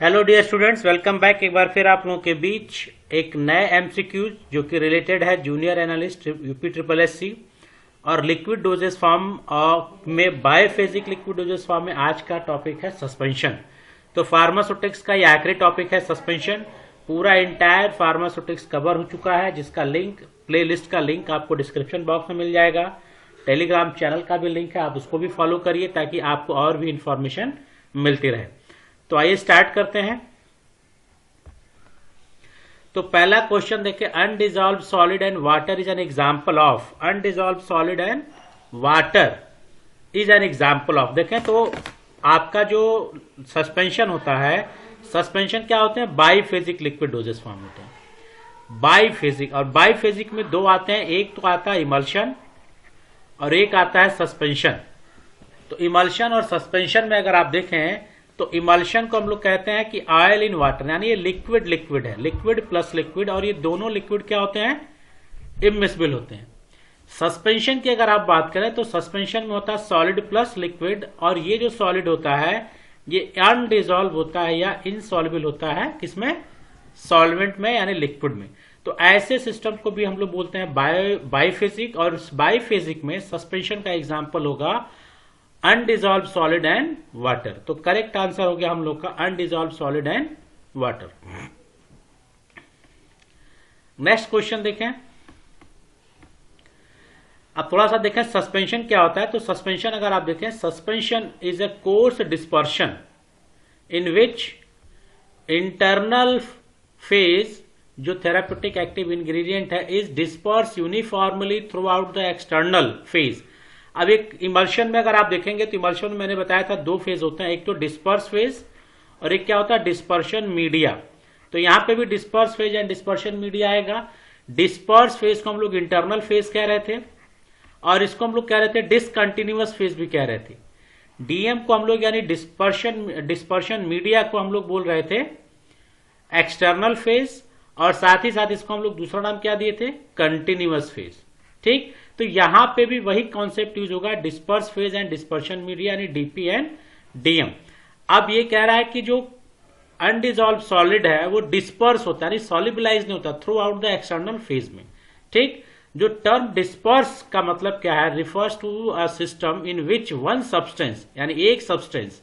Hello dear students, welcome back. एक बार फिर आप लोगों के बीच एक नए एमसीक्यूज जो कि रिलेटेड है junior analyst UP triple SC और लिक्विड डोजेस फॉर्म में बायोफेजिक लिक्विड डोजेस फॉर्म में आज का टॉपिक है सस्पेंशन। तो फार्मास्यूटिक्स का ये आखिरी टॉपिक है सस्पेंशन। पूरा इंटायर फार्मास्यूटिक्स कवर हो चुका है, जिसका लिंक प्ले लिस्ट का लिंक आपको डिस्क्रिप्शन बॉक्स में मिल जाएगा। टेलीग्राम चैनल का भी लिंक है, आप उसको भी फॉलो करिए ताकि आपको और भी इंफॉर्मेशन मिलती रहे। तो आइए स्टार्ट करते हैं। तो पहला क्वेश्चन देखिए, undissolved solid and water is an example of. Undissolved solid and water is an example of. देखें तो आपका जो सस्पेंशन होता है, सस्पेंशन क्या होते हैं? बाईफेजिक लिक्विड डोजेस फॉर्म होते हैं। बाईफेजिक, और बाईफेजिक में दो आते हैं, एक तो आता है इमल्शन और एक आता है सस्पेंशन। तो इमल्शन और सस्पेंशन में अगर आप देखें तो इमल्शन को हम लोग कहते हैं कि ऑयल इन वाटर, यानी ये लिक्विड लिक्विड है, लिक्विड प्लस लिक्विड, और ये दोनों लिक्विड क्या होते हैं? इमिसिबल होते हैं। सस्पेंशन की अगर आप बात करें तो सस्पेंशन में होता है सॉलिड प्लस लिक्विड, और ये जो सॉलिड होता है ये अनडिजॉल्व होता है या इनसॉल्युबल होता है, किसमें? सॉल्वेंट में, यानी लिक्विड में। तो ऐसे सिस्टम को भी हम लोग बोलते हैं बाईफेजिक, और बाईफेजिक में सस्पेंशन का एग्जाम्पल होगा अनडिजॉल्व सॉलिड एंड वाटर। तो करेक्ट आंसर हो गया हम लोग का undissolved solid and water. Next question देखें। अब थोड़ा सा देखें सस्पेंशन क्या होता है। तो सस्पेंशन अगर आप देखें, suspension is a course dispersion in which internal phase, जो थेराप्यूटिक एक्टिव इंग्रेडिएंट है, is disperse uniformly through out the external phase. अब एक इमल्शन में अगर आप देखेंगे तो इमल्शन में मैंने बताया था दो फेज होते हैं, एक तो डिस्पर्स फेज और एक क्या होता है? Dispersion media. तो यहां पे भी disperse phase and dispersion media आएगा। डिस्पर्स फेज को हम लोग इंटरनल फेज कह रहे थे, और इसको हम लोग कह रहे थे डिसकंटिन्यूअस फेज भी कह रहे थे। डीएम को हम लोग यानी डिस्पर्शन मीडिया को हम लोग बोल रहे थे एक्सटर्नल फेज, और साथ ही साथ इसको हम लोग दूसरा नाम क्या दिए थे? Continuous phase. ठीक, तो यहां पे भी वही कॉन्सेप्ट यूज होगा, disperse phase and dispersion media, यानी डीपी एंड डीएम। अब ये कह रहा है कि जो अनडिजॉल्व सॉलिड है वो डिस्पर्स होता है, सॉल्युबलाइज नहीं होता throughout the external phase में। ठीक, जो टर्म डिस्पर्स का मतलब क्या है? Refers to a system in which one substance, यानी एक सब्सटेंस,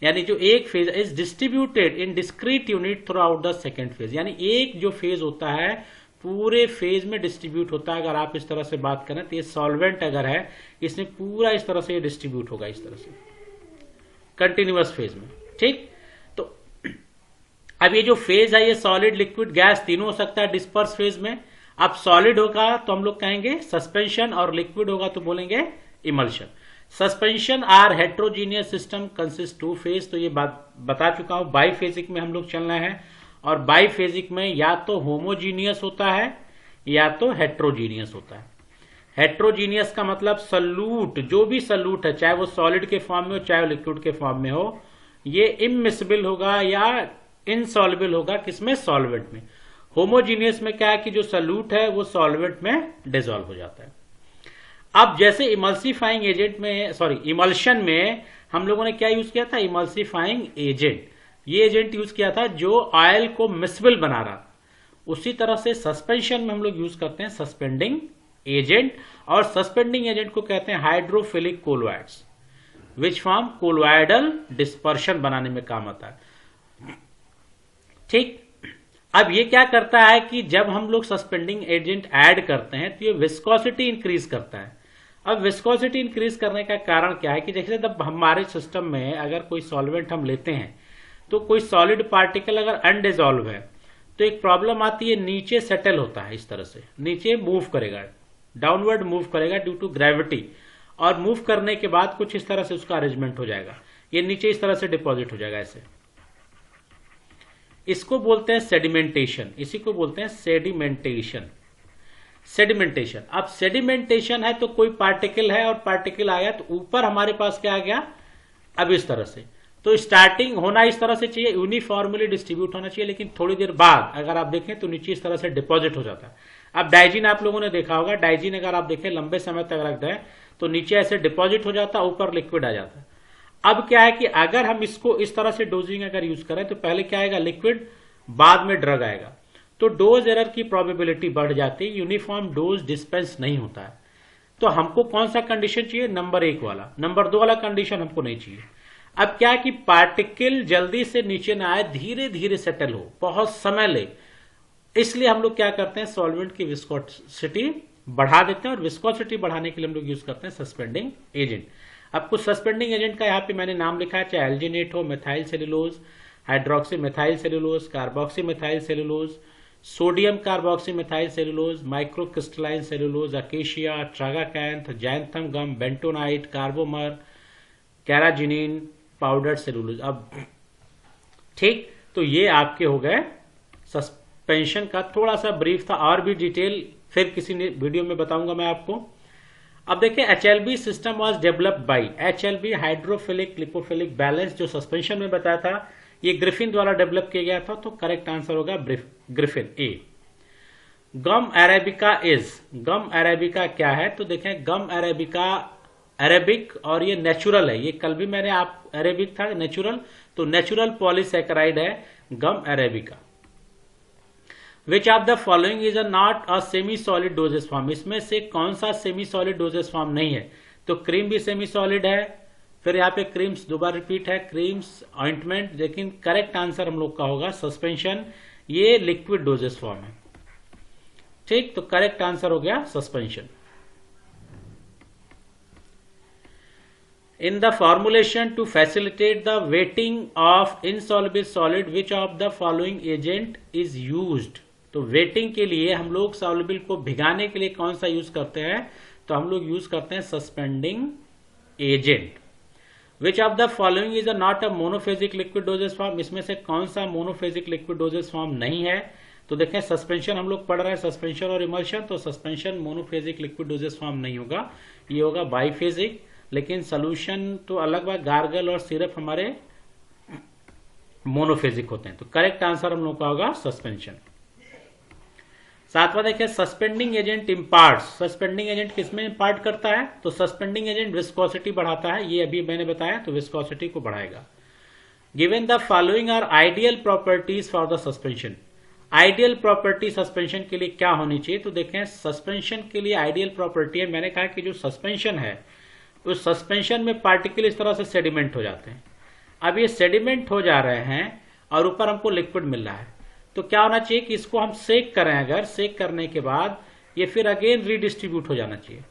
यानी जो एक phase is distributed in discrete unit throughout the second phase, यानी एक जो फेज होता है पूरे फेज में डिस्ट्रीब्यूट होता है। अगर आप इस तरह से बात करें तो ये सॉल्वेंट अगर है, इसमें पूरा इस तरह से ये डिस्ट्रीब्यूट होगा, इस तरह से कंटिन्यूअस फेज में। ठीक, तो अब ये जो फेज है ये सॉलिड लिक्विड गैस तीनों हो सकता है डिस्पर्स फेज में। अब सॉलिड होगा तो हम लोग कहेंगे सस्पेंशन, और लिक्विड होगा तो बोलेंगे emulsion. Suspension are heterogeneous system consist two phase, तो ये बात बता चुका हूं। बाईफेजिक में हम लोग चलना है, और बाईफेजिक में या तो होमोजीनियस होता है या तो हेट्रोजीनियस होता है। हेट्रोजीनियस का मतलब सल्यूट, जो भी सल्यूट है, चाहे वो सॉलिड के फॉर्म में हो चाहे वो लिक्विड के फॉर्म में हो, ये इमिसिबल होगा या इनसॉल्युबल होगा, किसमें? सॉल्वेंट में। होमोजीनियस में क्या है कि जो सल्यूट है वो सॉल्वेंट में डिसॉल्व हो जाता है। अब जैसे इमल्सिफाइंग एजेंट में, इमल्शन में हम लोगों ने क्या यूज किया था? Emulsifying agent. ये एजेंट यूज किया था जो ऑयल को मिसिबल बना रहा था। उसी तरह से सस्पेंशन में हम लोग यूज करते हैं सस्पेंडिंग एजेंट, और सस्पेंडिंग एजेंट को कहते हैं hydrophilic colloids, which form colloidal dispersion बनाने में काम आता है। ठीक, अब ये क्या करता है कि जब हम लोग सस्पेंडिंग एजेंट ऐड करते हैं तो ये विस्कोसिटी इंक्रीज करता है। अब विस्कोसिटी इंक्रीज करने का कारण क्या है कि जैसे जब हमारे सिस्टम में अगर कोई सॉल्वेंट हम लेते हैं तो कोई सॉलिड पार्टिकल अगर अनडिजॉल्व है तो एक प्रॉब्लम आती है, नीचे सेटल होता है, इस तरह से नीचे मूव करेगा, डाउनवर्ड मूव करेगा ड्यू टू ग्रेविटी, और मूव करने के बाद कुछ इस तरह से उसका अरेंजमेंट हो जाएगा, ये नीचे इस तरह से डिपॉजिट हो जाएगा ऐसे। इसको बोलते हैं सेडिमेंटेशन, इसी को बोलते हैं सेडिमेंटेशन। सेडिमेंटेशन, अब सेडिमेंटेशन है तो कोई पार्टिकल है और पार्टिकल आया तो ऊपर हमारे पास क्या आ गया? अब इस तरह से, तो स्टार्टिंग होना इस तरह से चाहिए, यूनिफॉर्मली डिस्ट्रीब्यूट होना चाहिए, लेकिन थोड़ी देर बाद अगर आप देखें तो नीचे इस तरह से डिपॉजिट हो जाता है। अब डाइजीन आप लोगों ने देखा होगा, डाइजीन अगर आप देखें लंबे समय तक रख दें तो नीचे ऐसे डिपॉजिट हो जाता है, ऊपर लिक्विड आ जाता है। अब क्या है कि अगर हम इसको इस तरह से डोजिंग अगर यूज करें तो पहले क्या आएगा, लिक्विड, बाद में ड्रग आएगा, तो डोज एरर की प्रोबेबिलिटी बढ़ जाती है, यूनिफॉर्म डोज डिस्पेंस नहीं होता है। तो हमको कौन सा कंडीशन चाहिए, नंबर 1 वाला। नंबर 2 वाला कंडीशन हमको नहीं चाहिए। अब क्या है कि पार्टिकल जल्दी से नीचे ना आए, धीरे धीरे सेटल हो, बहुत समय ले, इसलिए हम लोग क्या करते हैं, सॉल्वेंट की विस्कोसिटी बढ़ा देते हैं, और विस्कोसिटी बढ़ाने के लिए हम लोग यूज करते हैं सस्पेंडिंग एजेंट। अब कुछ सस्पेंडिंग एजेंट का यहाँ पे मैंने नाम लिखा है, चाहे एल्जिनेट हो, methyl cellulose, hydroxy methyl cellulose, carboxy methyl cellulose, sodium carboxy methyl cellulose, microcrystalline cellulose, acacia, tragacanth, xanthan gum, bentonite, carbomer, carrageenan, powder cellulose. अब ठीक, तो ये आपके हो गए सस्पेंशन का थोड़ा सा ब्रीफ था, और भी डिटेल फिर किसी ने वीडियो में बताऊंगा मैं आपको। अब देखिए, HLB system was developed by HLB, hydrophilic lipophilic balance, जो सस्पेंशन में बताया था, ये ग्रिफिन द्वारा डेवलप किया गया था। तो करेक्ट आंसर होगा Griffin, A. Gum arabica is, gum arabica क्या है, तो देखें गम अरेबिका अरेबिक, और ये नेचुरल है, ये कल भी मैंने आप अरेबिक था नेचुरल, तो नेचुरल पॉलीसैकेराइड है gum arabic. Which of the following is not a semi solid dosage form, इसमें से कौन सा सेमी सॉलिड डोजेस फॉर्म नहीं है, तो क्रीम भी सेमी सॉलिड है, फिर यहाँ पे क्रीम्स दोबारा रिपीट है, क्रीम्स, ऑइंटमेंट, लेकिन करेक्ट आंसर हम लोग का होगा सस्पेंशन, ये लिक्विड डोजेस फॉर्म है। ठीक, तो करेक्ट आंसर हो गया suspension. In the formulation to facilitate the weighting of insoluble solid, which of the following agent is used? तो वेटिंग के लिए हम लोग सॉल्युबल को भिगाने के लिए कौन सा यूज करते हैं, तो हम लोग यूज करते हैं suspending agent. Which of the following is not a monophasic liquid dosage form, इसमें से कौन सा मोनोफेजिक लिक्विड डोजेस फॉर्म नहीं है, तो देखें सस्पेंशन हम लोग पढ़ रहे हैं, सस्पेंशन और इमल्शन, तो suspension monophasic liquid dosage form नहीं होगा, ये होगा बाइफेजिक। लेकिन सोल्यूशन तो अलग बात, गार्गल और सिरप हमारे मोनोफेजिक होते हैं। तो करेक्ट आंसर हम लोग का होगा सस्पेंशन। सातवां देखिए, suspending agent impart, suspending agent किसमें इम्पार्ट करता है, तो सस्पेंडिंग एजेंट विस्कोसिटी बढ़ाता है, ये अभी मैंने बताया, तो विस्कोसिटी को बढ़ाएगा। Given the following are ideal properties for the suspension, ideal property suspension के लिए क्या होनी चाहिए, तो देखें सस्पेंशन के लिए आइडियल प्रॉपर्टी है, मैंने कहा कि जो सस्पेंशन है उस सस्पेंशन में पार्टिकल इस तरह से सेडिमेंट हो जाते हैं। अब ये सेडिमेंट हो जा रहे हैं और ऊपर हमको लिक्विड मिल रहा है, तो क्या होना चाहिए कि इसको हम सेक करें, अगर सेक करने के बाद ये फिर अगेन रीडिस्ट्रीब्यूट हो जाना चाहिए,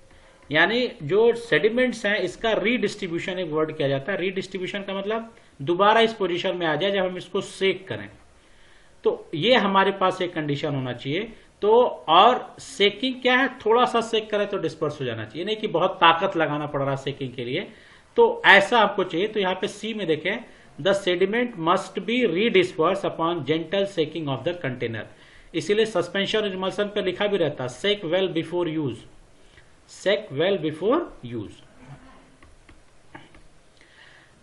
यानी जो सेडिमेंट्स हैं इसका रीडिस्ट्रीब्यूशन एक वर्ड किया जाता है। रीडिस्ट्रीब्यूशन का मतलब दोबारा इस पोजीशन में आ जाए जब हम इसको सेक करें, तो ये हमारे पास एक कंडीशन होना चाहिए। तो और सेकिंग क्या है, थोड़ा सा सेक करें तो डिस्पर्स हो जाना चाहिए, नहीं कि बहुत ताकत लगाना पड़ रहा सेकिंग के लिए, तो ऐसा आपको चाहिए। तो यहाँ पे सी में देखें, the sediment must be redisperse upon gentle shaking of the container, इसीलिए सस्पेंशन और इमल्सन पे लिखा भी रहता है shake well before use, shake well before use.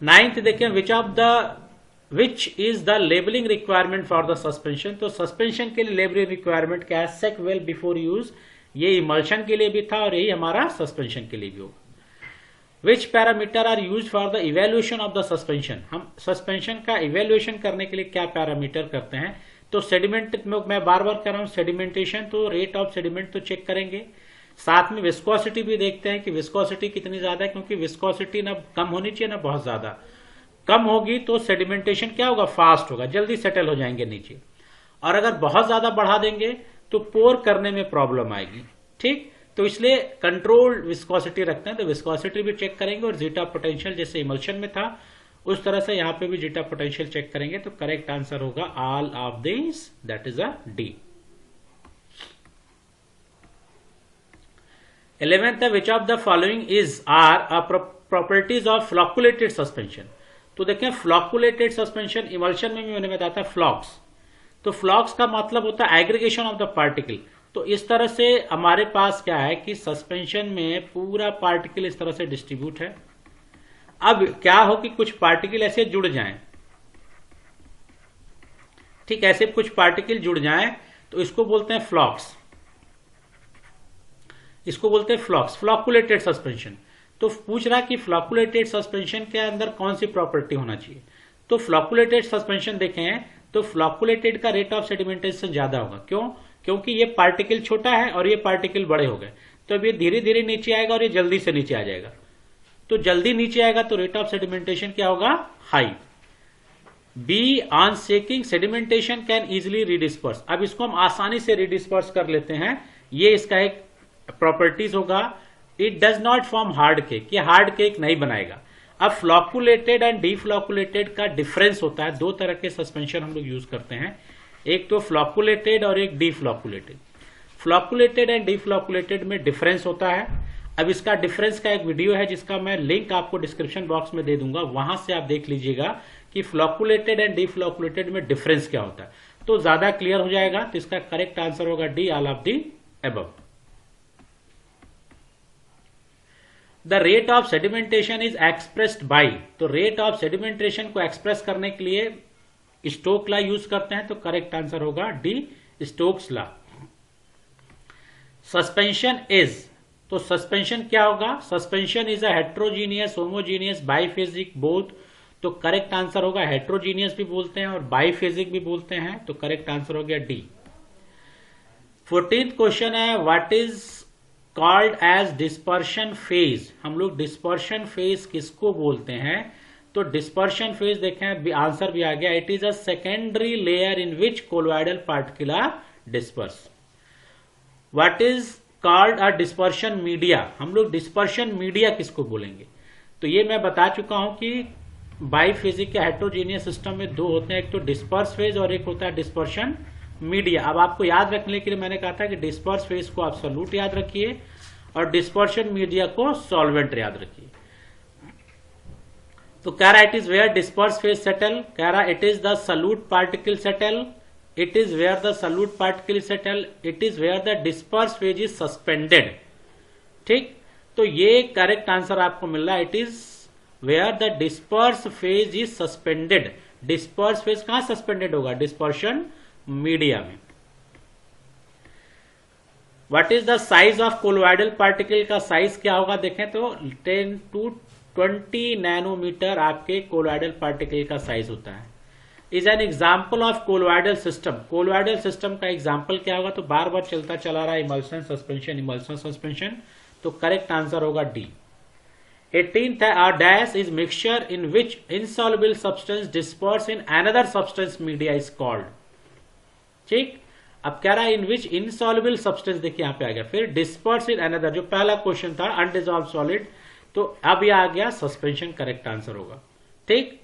Ninth देखें, which is the labelling requirement for the suspension, तो सस्पेंशन के लिए लेबलिंग रिक्वायरमेंट क्या है, सेक वेल बिफोर यूज, ये इमल्शन के लिए भी था और यही हमारा सस्पेंशन के लिए भी होगा। Which parameter are use for the evaluation of the suspension, हम सस्पेंशन का इवेल्युएशन करने के लिए क्या पैरामीटर करते हैं, तो सेडिमेंट, मैं बार बार कर रहा हूं सेडिमेंटेशन, तो रेट ऑफ सेडिमेंट तो चेक करेंगे, साथ में विस्कोसिटी भी देखते हैं कि विस्कोसिटी कितनी ज्यादा है, क्योंकि विस्कोसिटी ना कम होनी चाहिए ना बहुत ज्यादा, कम होगी तो सेडिमेंटेशन क्या होगा, फास्ट होगा, जल्दी सेटल हो जाएंगे नीचे, और अगर बहुत ज्यादा बढ़ा देंगे तो पोर करने में प्रॉब्लम आएगी। ठीक, तो इसलिए कंट्रोल विस्कोसिटी रखते हैं, तो विस्कोसिटी भी चेक करेंगे, और जीटा पोटेंशियल जैसे इमल्शन में था उस तरह से यहां पे भी जीटा पोटेंशियल चेक करेंगे। तो करेक्ट आंसर होगा all of this, that is a D. 11th, which of the following is are properties of flocculated suspension, तो देखें फ्लॉकुलेटेड सस्पेंशन, इमल्शन में भी मैंने बताया था फ्लॉक्स, तो फ्लॉक्स का मतलब होता है एग्रीगेशन ऑफ द पार्टिकल। तो इस तरह से हमारे पास क्या है कि सस्पेंशन में पूरा पार्टिकल इस तरह से डिस्ट्रीब्यूट है। अब क्या हो कि कुछ पार्टिकल ऐसे जुड़ जाएं, ठीक, ऐसे कुछ पार्टिकल जुड़ जाएं तो इसको बोलते हैं फ्लॉक्स, इसको बोलते हैं फ्लॉक्स, फ्लॉकुलेटेड सस्पेंशन। तो पूछ रहा कि फ्लॉकुलेटेड सस्पेंशन के अंदर कौन सी प्रॉपर्टी होना चाहिए। तो फ्लॉकुलेटेड सस्पेंशन देखें तो फ्लॉकुलेटेड का रेट ऑफ सेडिमेंटेशन ज्यादा होगा। क्यों? क्योंकि ये पार्टिकल छोटा है और ये पार्टिकल बड़े हो गए, तो अब ये धीरे धीरे नीचे आएगा और ये जल्दी से नीचे आ जाएगा। तो जल्दी नीचे आएगा तो रेट ऑफ सेडिमेंटेशन क्या होगा? High. B, on shaking sedimentation can easily redisperse. अब इसको हम आसानी से रिडिस्पर्स कर लेते हैं, ये इसका एक प्रॉपर्टीज होगा। It does not form hard cake, ये हार्ड केक नहीं बनाएगा। अब फ्लॉकुलेटेड एंड डीफ्लॉकुलेटेड का डिफरेंस होता है। दो तरह के सस्पेंशन हम लोग यूज करते हैं, एक तो फ्लॉकुलेटेड और एक डीफ्लॉकुलेटेड। फ्लॉकुलेटेड एंड डीफ्लॉकुलेटेड में डिफरेंस होता है। अब इसका डिफरेंस का एक वीडियो है जिसका मैं लिंक आपको डिस्क्रिप्शन बॉक्स में दे दूंगा, वहां से आप देख लीजिएगा कि फ्लॉकुलेटेड एंड डीफ्लॉकुलेटेड में डिफरेंस क्या होता है, तो ज्यादा क्लियर हो जाएगा। तो इसका करेक्ट आंसर होगा D, all of the above. The rate of sedimentation is expressed by, तो रेट ऑफ सेडिमेंटेशन को एक्सप्रेस करने के लिए स्टोक्स लॉ यूज करते हैं, तो करेक्ट आंसर होगा D, Stokes law. Suspension is, तो सस्पेंशन क्या होगा? Suspension is a heterogeneous, homogeneous, biphasic, both. तो करेक्ट आंसर होगा, हेट्रोजीनियस भी बोलते हैं और बाइफेजिक भी बोलते हैं, तो करेक्ट आंसर हो गया डी। 14th क्वेश्चन है, what is called as dispersion phase. हम लोग डिस्पर्शन फेज किसको बोलते हैं? तो डिस्पर्शन फेज देखें, आंसर भी आ गया, it is a secondary layer in which colloidal particle are disperse. What is called a dispersion media, हम लोग डिस्पर्शन मीडिया किसको बोलेंगे? तो ये मैं बता चुका हूं कि बाइफेजिक या हेट्रोजीनियस सिस्टम में दो होते हैं, एक तो डिस्पर्स फेज और एक होता है डिस्पर्शन मीडिया। अब आपको याद रखने के लिए मैंने कहा था कि डिस्पर्स फेज को आप सॉल्यूट याद रखिए और डिस्पर्शन मीडिया को सॉल्वेंट याद रखिए। तो कह रहा it is where disperse phase settle, कह रहा it is the solute particle settle, it is where the solute particle settle, it is where the disperse phase is suspended. ठीक, तो ये करेक्ट आंसर आपको मिल रहा है, it is where the disperse phase is suspended. Disperse phase कहां suspended होगा? Dispersion media में। What is the size of colloidal particle, का साइज क्या होगा देखें तो 10 to 20 नैनोमीटर आपके कोलोइडल पार्टिकल का साइज होता है। Is an example of colloidal system, colloidal system का एग्जाम्पल क्या होगा? तो बार बार चलता चला रहा है, इमल्सन सस्पेंशन, इमल्सन सस्पेंशन, तो करेक्ट आंसर होगा डी। 18th है, a dash is mixture in which insoluble substance dispersed in another substance media is called। ठीक, अब कह रहा है इन विच इनसॉल्युबल सब्सटेंस, देखिए यहां पे आ गया, फिर डिस्पर्स इन अनदर, जो पहला क्वेश्चन था अनडिजॉल्व सॉलिड, तो अब ये आ गया सस्पेंशन, करेक्ट आंसर होगा। ठीक,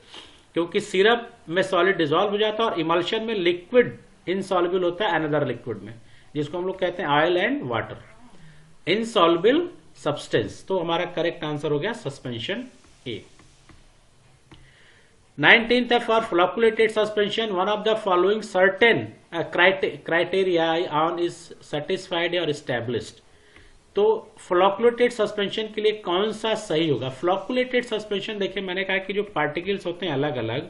क्योंकि सिरप में सॉलिड डिजॉल्व हो जाता है और इमल्शन में लिक्विड इनसॉल्युबल होता है अनदर लिक्विड में, जिसको हम लोग कहते हैं oil and water, insoluble substance. तो हमारा करेक्ट आंसर हो गया सस्पेंशन ए। 19th है, for flocculated suspension one of the following certain criteria on is satisfied और स्टैब्लिश्ड। तो फ्लॉकुलेटेड सस्पेंशन के लिए कौन सा सही होगा? फ्लॉकुलेटेड सस्पेंशन देखिए, मैंने कहा कि जो पार्टिकल्स होते हैं अलग अलग,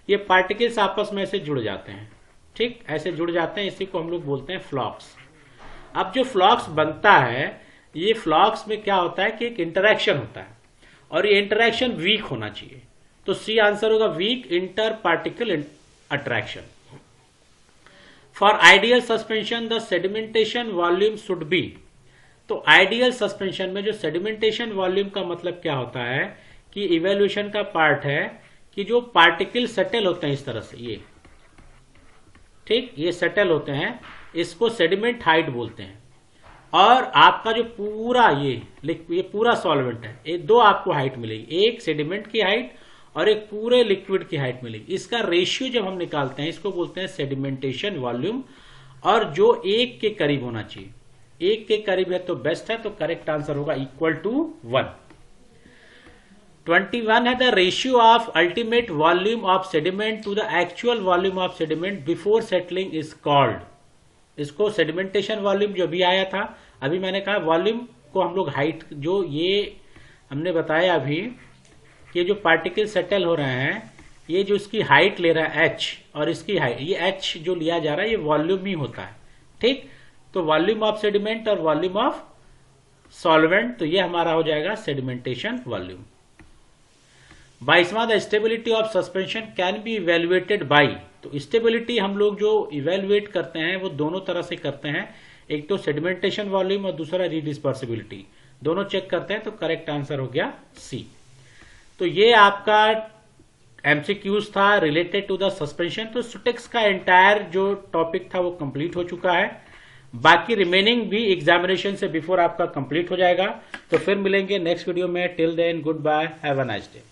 ये पार्टिकल्स आपस में ऐसे जुड़ जाते हैं। ठीक, ऐसे जुड़ जाते हैं, इसी को हम लोग बोलते हैं फ्लॉक्स। अब जो फ्लॉक्स बनता है, ये फ्लॉक्स में क्या होता है कि एक इंटरेक्शन होता है और ये इंटरेक्शन वीक होना चाहिए, तो सी आंसर होगा weak inter particle attraction. For ideal suspension the sedimentation volume should be, तो आइडियल सस्पेंशन में जो सेडिमेंटेशन वॉल्यूम का मतलब क्या होता है कि इवेल्यूशन का पार्ट है कि जो पार्टिकल सेटल होते हैं इस तरह से, ये ठीक, ये सेटल होते हैं, इसको सेडिमेंट हाइट बोलते हैं। और आपका जो पूरा ये पूरा सॉल्वेंट है, ये दो आपको हाइट मिलेगी, एक सेडिमेंट की हाइट और एक पूरे लिक्विड की हाइट मिलेगी। इसका रेशियो जब हम निकालते हैं इसको बोलते हैं सेडिमेंटेशन वॉल्यूम, और जो एक के करीब होना चाहिए, एक के करीब है तो बेस्ट है, तो करेक्ट आंसर होगा इक्वल टू 1। 21 है, the ratio of ultimate volume of sediment to the actual volume of sediment before settling is called. इसको सेडिमेंटेशन वॉल्यूम जो भी आया था, अभी मैंने कहा वॉल्यूम को हम लोग हाइट, जो ये हमने बताया अभी कि जो पार्टिकल सेटल हो रहे हैं, ये जो इसकी हाइट ले रहा है h और इसकी हाइट, ये h जो लिया जा रहा है ये वॉल्यूम ही होता है। ठीक, तो वॉल्यूम ऑफ सेडिमेंट और वॉल्यूम ऑफ सॉल्वेंट, तो ये हमारा हो जाएगा सेडिमेंटेशन वॉल्यूम। 22वां, the stability of suspension can be evaluated by. तो स्टेबिलिटी हम लोग जो इवेल्युएट करते हैं वो दोनों तरह से करते हैं, एक तो सेडिमेंटेशन वॉल्यूम और दूसरा रीडिस्पर्सिबिलिटी, दोनों चेक करते हैं। तो करेक्ट आंसर हो गया सी। तो ये आपका एमसीक्यूज था रिलेटेड टू द सस्पेंशन। तो सुटेक्स का एंटायर जो टॉपिक था वो कंप्लीट हो चुका है, बाकी रिमेनिंग भी एग्जामिनेशन से बिफोर आपका कंप्लीट हो जाएगा। तो फिर मिलेंगे नेक्स्ट वीडियो में। Till then goodbye, have a nice day.